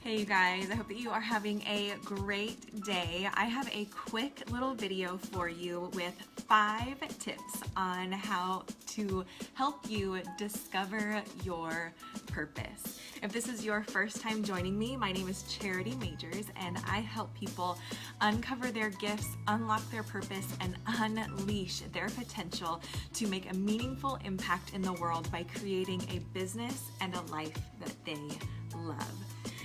Hey you guys, I hope that you are having a great day. I have a quick little video for you with 5 tips on how to help you discover your purpose. If this is your first time joining me, my name is Charity Majors and I help people uncover their gifts, unlock their purpose, and unleash their potential to make a meaningful impact in the world by creating a business and a life that they love.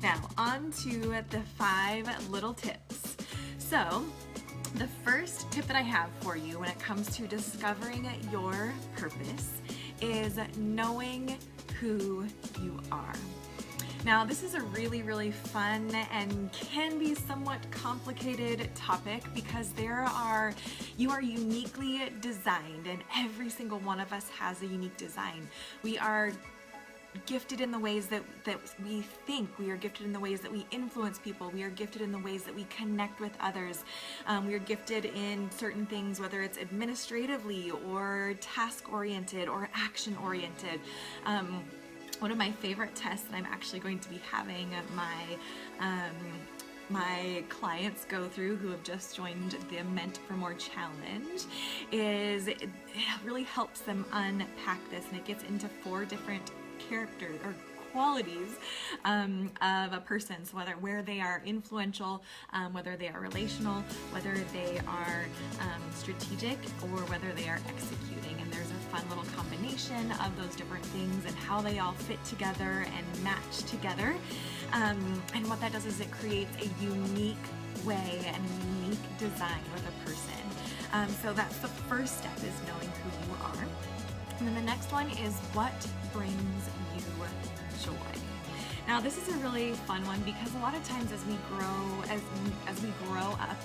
Now, on to the 5 little tips. So, the first tip that I have for you when it comes to discovering your purpose is knowing who you are. Now, this is a really fun and can be somewhat complicated topic because you are uniquely designed, and every single one of us has a unique design. We are gifted in the ways that we think. We are gifted in the ways that we influence people. We are gifted in the ways that we connect with others. We are gifted in certain things, whether it's administratively or task-oriented or action-oriented. One of my favorite tests that I'm actually going to be having my clients go through who have just joined the Meant for More challenge is it really helps them unpack this, and it gets into 4 different characters or qualities of a person. So where they are influential, whether they are relational, whether they are strategic, or whether they are executing. And there's a fun little combination of those different things and how they all fit together and match together. And what that does is it creates a unique way and a unique design with a person. So that's the first step, is knowing who you are. And then the next one is what brings you joy. Now, this is a really fun one because a lot of times as we grow up,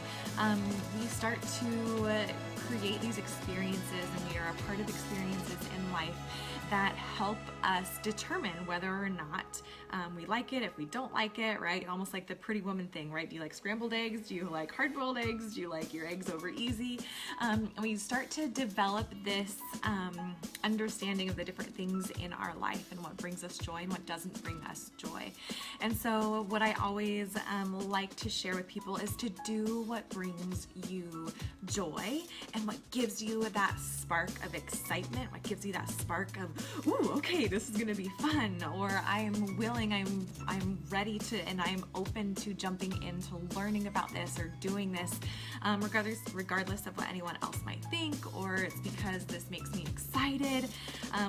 we start to create these experiences, and we are a part of experiences in life that help us determine whether or not we like it, if we don't like it, right? Almost like the Pretty Woman thing, right? Do you like scrambled eggs? Do you like hard-boiled eggs? Do you like your eggs over easy? And we start to develop this understanding of the different things in our life and what brings us joy and what doesn't bring us joy. And so what I always like to share with people is to do what brings you joy and what gives you that spark of excitement, what gives you that spark of, ooh, okay, this is gonna be fun, or I'm willing, I'm ready to, and I'm open to jumping into learning about this or doing this, regardless of what anyone else might think, or it's because this makes me excited,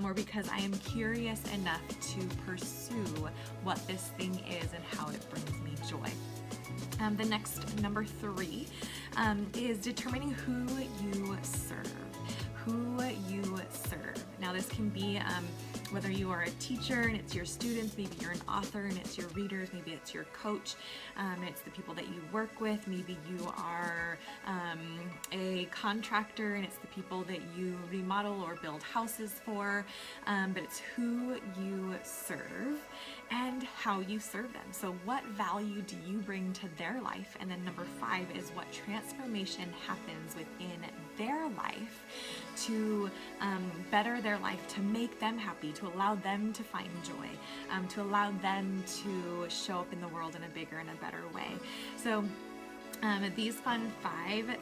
or because I am curious enough to pursue what this thing is and how it brings me joy. The next, number 3, is determining who you serve. Who you serve. Now, this can be whether you are a teacher and it's your students, maybe you're an author and it's your readers, maybe it's your coach, and it's the people that you work with, maybe you are a contractor and it's the people that you remodel or build houses for, but it's who you serve and how you serve them. So what value do you bring to their life? And then number 5 is what transformation happens within their life to better their life, to make them happy, to allow them to find joy, to allow them to show up in the world in a bigger and a better way. So these fun 5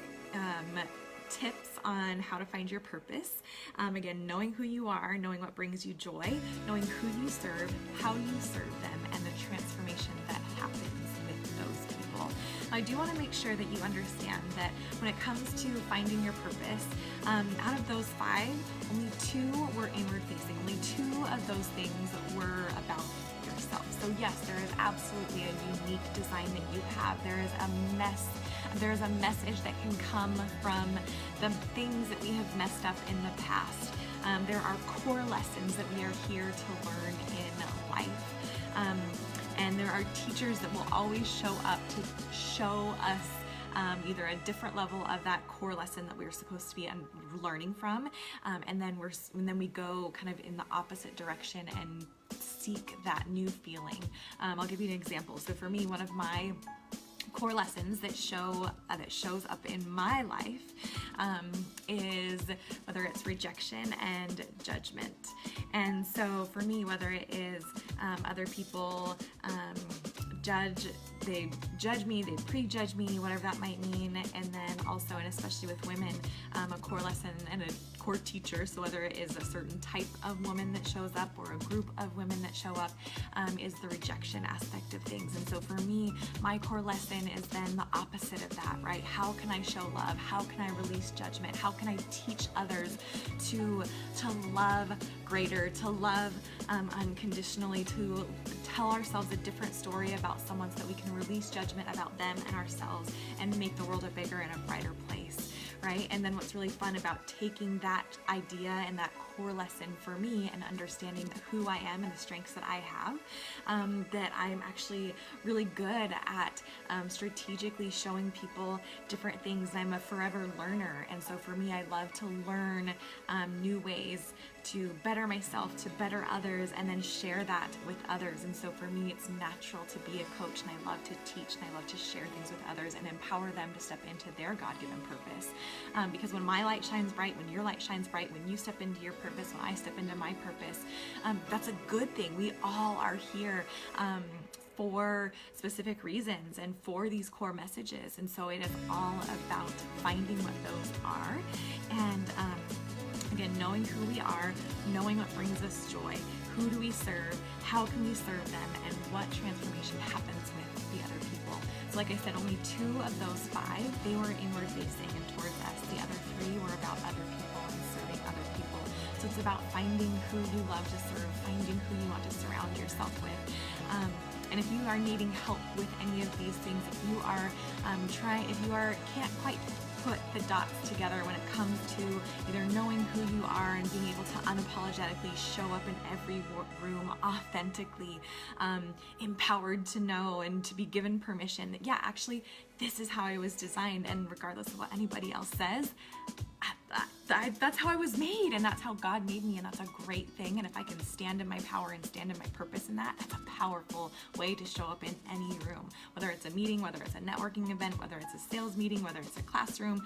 tips on how to find your purpose. Again, knowing who you are, knowing what brings you joy, knowing who you serve, how you serve them, and the transformation that happens with those people. I do want to make sure that you understand that when it comes to finding your purpose, out of those 5, only 2 were inward facing. Only 2 of those things were about yourself. So yes, there is absolutely a unique design that you have. There is a message that can come from the things that we have messed up in the past. There are core lessons that we are here to learn in life. And there are teachers that will always show up to show us either a different level of that core lesson that we're supposed to be learning from, and then we go kind of in the opposite direction and seek that new feeling. I'll give you an example. So for me, one of my core lessons that shows up in my life is whether it's rejection and judgment. And so for me, whether it is other people they judge me, they prejudge me, whatever that might mean. And then also, and especially with women, a core lesson and a core teacher, so whether it is a certain type of woman that shows up or a group of women that show up, is the rejection aspect of things. And so for me, my core lesson is then the opposite of that, right? How can I show love? How can I release judgment? How can I teach others to love greater, to love unconditionally, to tell ourselves a different story about someone so that we can release judgment about them and ourselves and make the world a bigger and a brighter place, right? And then what's really fun about taking that idea and that core lesson for me and understanding who I am and the strengths that I have, that I'm actually really good at strategically showing people different things. I'm a forever learner, and so for me, I love to learn new ways to better myself, to better others, and then share that with others. And so for me, it's natural to be a coach, and I love to teach, and I love to share things with others and empower them to step into their God-given purpose. Because when my light shines bright, when your light shines bright, when you step into your purpose, when I step into my purpose, that's a good thing. We all are here for specific reasons and for these core messages. And so it is all about finding what those are, and again, knowing who we are, knowing what brings us joy, who do we serve, how can we serve them, and what transformation happens with the other people. So like I said, only 2 of those 5, they were inward facing and towards us. The other 3 were about other people and serving other people. So it's about finding who you love to serve, finding who you want to surround yourself with. And if you are needing help with any of these things, if you are can't quite put the dots together when it comes to either knowing who you are and being able to unapologetically show up in every room authentically, empowered to know and to be given permission that, yeah, actually, this is how I was designed, and regardless of what anybody else says, that's how I was made, and that's how God made me, and that's a great thing. And if I can stand in my power and stand in my purpose in that, that's a powerful way to show up in any room, whether it's a meeting, whether it's a networking event, whether it's a sales meeting, whether it's a classroom,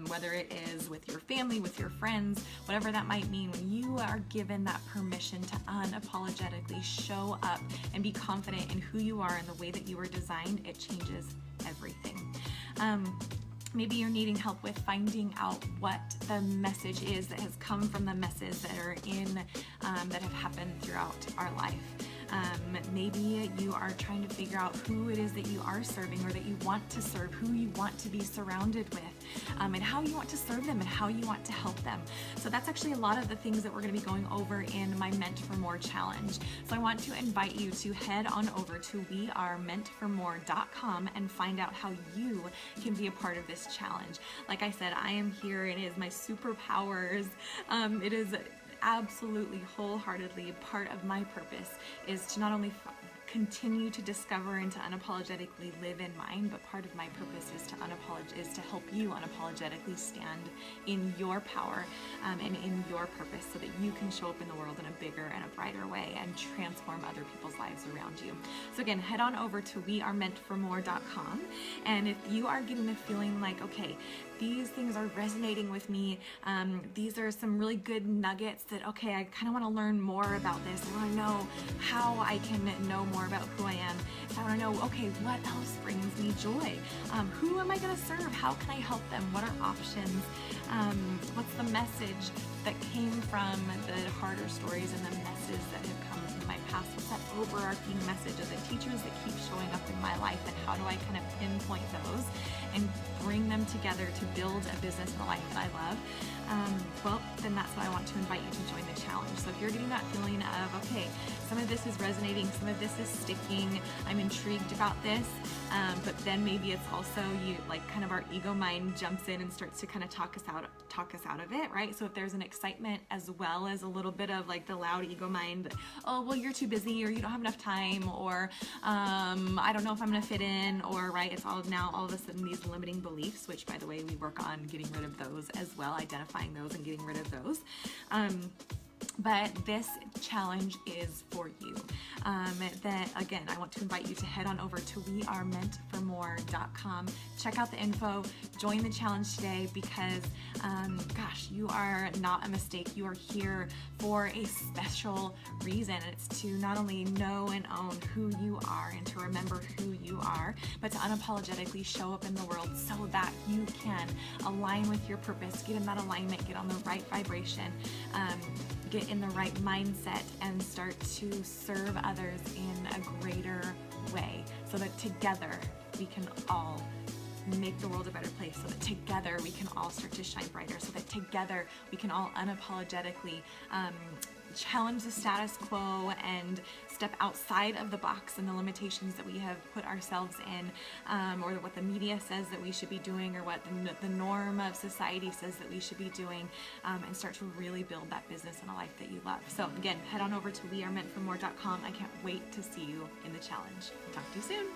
whether it is with your family, with your friends, whatever that might mean. When you are given that permission to unapologetically show up and be confident in who you are and the way that you were designed, it changes everything. Maybe you're needing help with finding out what the message is that has come from the messes that are that have happened throughout our life. Maybe you are trying to figure out who it is that you are serving or that you want to serve, who you want to be surrounded with, and how you want to serve them and how you want to help them. So that's actually a lot of the things that we're going to be going over in my Meant for More challenge. So I want to invite you to head on over to wearemeantformore.com and find out how you can be a part of this challenge. Like I said, I am here. It is my superpowers. It is absolutely wholeheartedly part of my purpose is to not only continue to discover and to unapologetically live in mine, but part of my purpose is to help you unapologetically stand in your power and in your purpose so that you can show up in the world in a bigger and a brighter way and transform other people's lives around you. So again, head on over to wearemeantformore.com, and if you are getting the feeling like, okay, these things are resonating with me, these are some really good nuggets that, okay, I kind of want to learn more about this. I want to know how I can know more about who I am. I want to know, okay, what else brings me joy? Who am I going to serve? How can I help them? What are options? What's the message that came from the harder stories and the messes that have come from my past? What's that overarching message of the teachers that keep showing up in my life, and how do I kind of pinpoint those and bring them together to build a business and a life that I love? Well, then that's why I want to invite you to join the challenge. So if you're getting that feeling of, okay, some of this is resonating, some of this is sticking, I'm intrigued about this, but then maybe it's also you, like kind of our ego mind jumps in and starts to kind of talk us out of it, right? So if there's an excitement as well as a little bit of like the loud ego mind, oh, well, you're too busy, or you don't have enough time, or I don't know if I'm gonna fit in, or right, it's all of a sudden these limiting beliefs, which by the way, we work on getting rid of those as well, identifying those and getting rid of those. But this challenge is for you. Then again, I want to invite you to head on over to wearemeantformore.com. Check out the info, join the challenge today because, gosh, you are not a mistake. You are here for a special reason. It's to not only know and own who you are and to remember who you are, but to unapologetically show up in the world so that you can align with your purpose, get in that alignment, get on the right vibration, get in the right mindset, and start to serve others in a greater way so that together we can all make the world a better place, so that together we can all start to shine brighter, so that together we can all unapologetically challenge the status quo and step outside of the box and the limitations that we have put ourselves in, or what the media says that we should be doing, or what the norm of society says that we should be doing, and start to really build that business and a life that you love. So again, head on over to wearemeantformore.com. I can't wait to see you in the challenge. Talk to you soon.